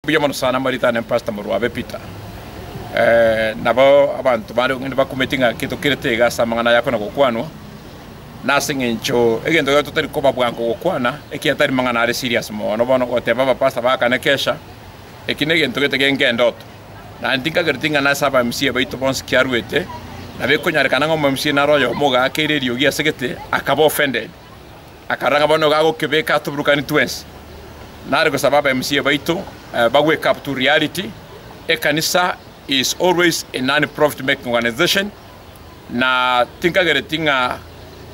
buya mono sana maritane Pastor Murwabe Peter nabo abantu bari ngende bakumetinga kito kiretega samangana yako na kokwanwa nasingencho egendo gato tari koba bwanko kokwana ekiatari mangana ari serious mo no bono oteba ba Pastor baka na Kesha ekinege ntogete ngendoto na ndinka gertinga na saba MCA baito bons kiarwete na bekonya kana ngo MCA na royo moga akererio gia segete akabo offended akaranga bono gago kebeka to brukani twins na rego sababa MCA baito wake up to reality. Ekanisa is always a non-profit making organization. Na tinka geretinga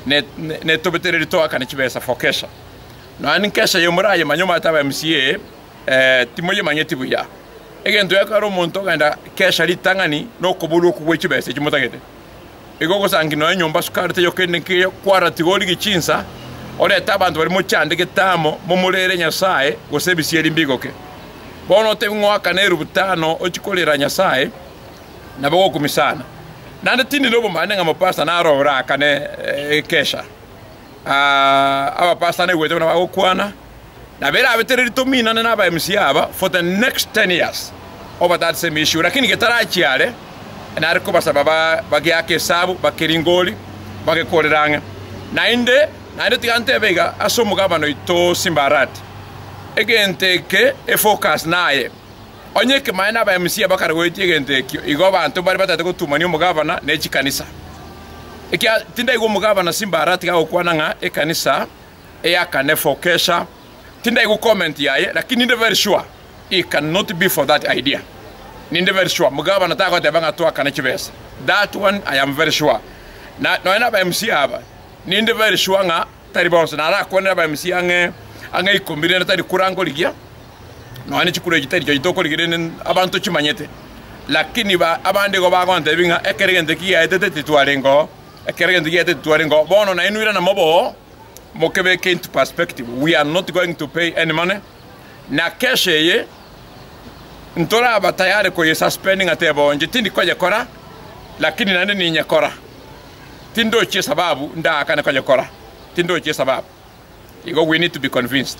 ne tobetere to akanichibesa for Kesha. No ani Kesha yomura ye manyoma taba MCA timoye manyeti buya. Egento yakaro monto ganda Kesha litangani no kobulu kuwechibesa chimotagete. Igogo sangino nyomba sukarte yokene ke kwara tigoli gichinsa. Ole tabantu bari mucyande getamo mumurere Nyasaye gosebisiye imbigoke. Bono te ngwaka neru butano ochikolera Nyasaye nabo kumisana. Nande tindi lobo manenga mapasta na rora kane Kesha. Aba pasta ne weto na okwana. Na vera abetere tomina na ba MCA aba for the next 10 years. Over that same issue lakini getara chiale na ariko basababa bagiake sabu bakiringoli bagekoleranga. Nainde tigante vega asomu gavano ito Simbarati. Egente ke focus naye. Onye ke maina ba MCA bakara goiti egente igoba anto bari batata ko tumani umugavana nechi kanisa. Ekia tinda igo mugavana Simbarati ga okwana nga ekanisa eyakane for Kesha. Tinda igo comment yaye lakini ndi very sure it cannot be for that idea. Ninde very sure mugavana ta ko tebanga to akane chibesa. That one I am very sure. Na no ena ba MCA aba ninde very sure nga tari bonso na ra kone ba MCA ange ikombire na tari kurango ligia no ani chikure gitari jito ligire abantu chimanyete lakini ba abande go ba gonte binga ekerende ki etete tituarengo ekerende ki etete tituarengo bono na inuira na mobo mokebe into perspective. We are not going to pay any money na Kesha ye ntora batayare ko yesa spending atebo nje tindi kwaje kora lakini nande ni nyakora tindo che sababu nda akana kwaje kora tindo che sababu we need to be convinced